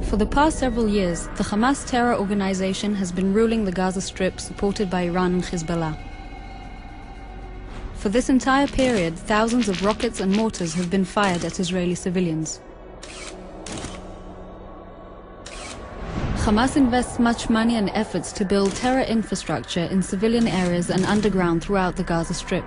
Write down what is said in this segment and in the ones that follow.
For the past several years, the Hamas terror organization has been ruling the Gaza Strip, supported by Iran and Hezbollah. For this entire period, thousands of rockets and mortars have been fired at Israeli civilians. Hamas invests much money and efforts to build terror infrastructure in civilian areas and underground throughout the Gaza Strip.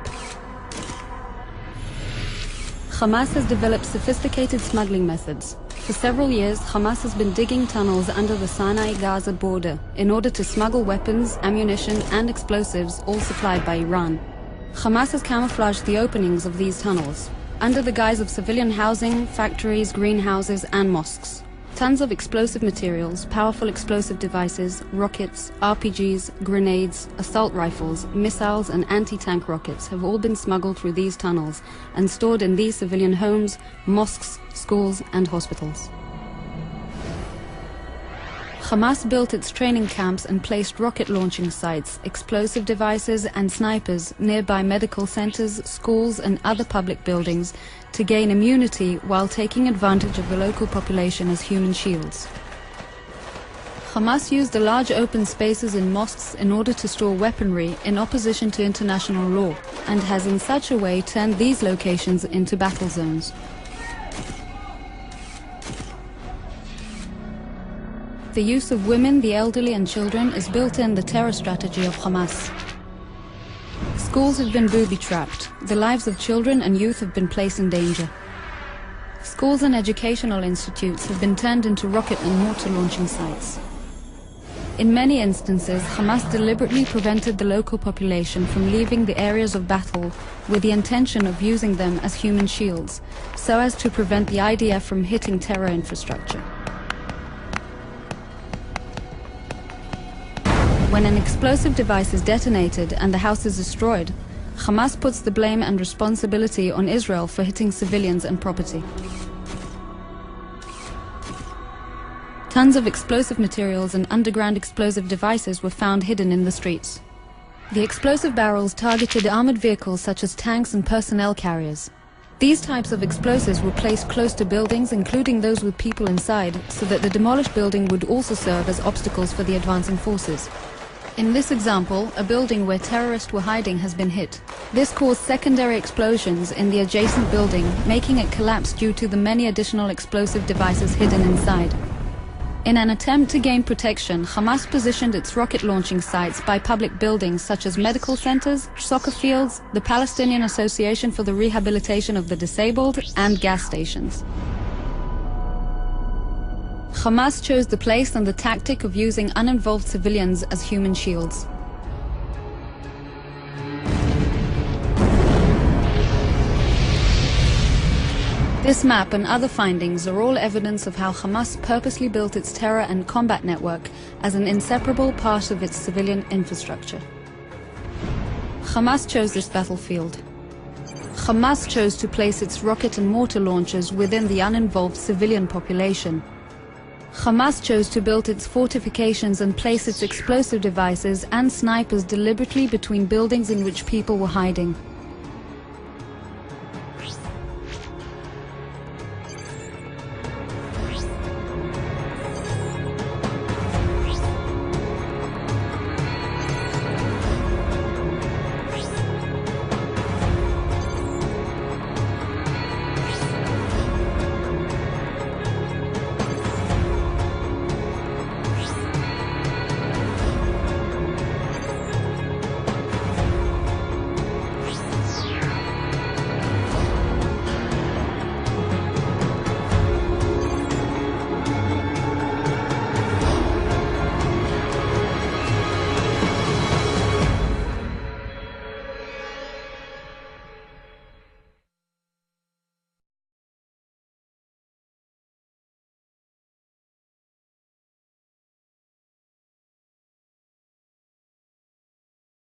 Hamas has developed sophisticated smuggling methods. For several years, Hamas has been digging tunnels under the Sinai-Gaza border in order to smuggle weapons, ammunition and explosives, all supplied by Iran. Hamas has camouflaged the openings of these tunnels under the guise of civilian housing, factories, greenhouses and mosques. Tons of explosive materials, powerful explosive devices, rockets, RPGs, grenades, assault rifles, missiles and anti-tank rockets have all been smuggled through these tunnels and stored in these civilian homes, mosques, schools and hospitals. Hamas built its training camps and placed rocket launching sites, explosive devices and snipers nearby medical centers, schools and other public buildings to gain immunity while taking advantage of the local population as human shields. Hamas used the large open spaces in mosques in order to store weaponry in opposition to international law, and has in such a way turned these locations into battle zones. The use of women, the elderly and children is built in the terror strategy of Hamas. Schools have been booby-trapped. The lives of children and youth have been placed in danger. Schools and educational institutes have been turned into rocket and mortar launching sites. In many instances, Hamas deliberately prevented the local population from leaving the areas of battle with the intention of using them as human shields, so as to prevent the IDF from hitting terror infrastructure. When an explosive device is detonated and the house is destroyed, Hamas puts the blame and responsibility on Israel for hitting civilians and property. Tons of explosive materials and underground explosive devices were found hidden in the streets. The explosive barrels targeted armored vehicles such as tanks and personnel carriers. These types of explosives were placed close to buildings, including those with people inside, so that the demolished building would also serve as obstacles for the advancing forces. In this example, a building where terrorists were hiding has been hit. This caused secondary explosions in the adjacent building, making it collapse due to the many additional explosive devices hidden inside. In an attempt to gain protection, Hamas positioned its rocket launching sites by public buildings such as medical centers, soccer fields, the Palestinian Association for the Rehabilitation of the Disabled, and gas stations. Hamas chose the place and the tactic of using uninvolved civilians as human shields. This map and other findings are all evidence of how Hamas purposely built its terror and combat network as an inseparable part of its civilian infrastructure. Hamas chose this battlefield. Hamas chose to place its rocket and mortar launchers within the uninvolved civilian population. Hamas chose to build its fortifications and place its explosive devices and snipers deliberately between buildings in which people were hiding.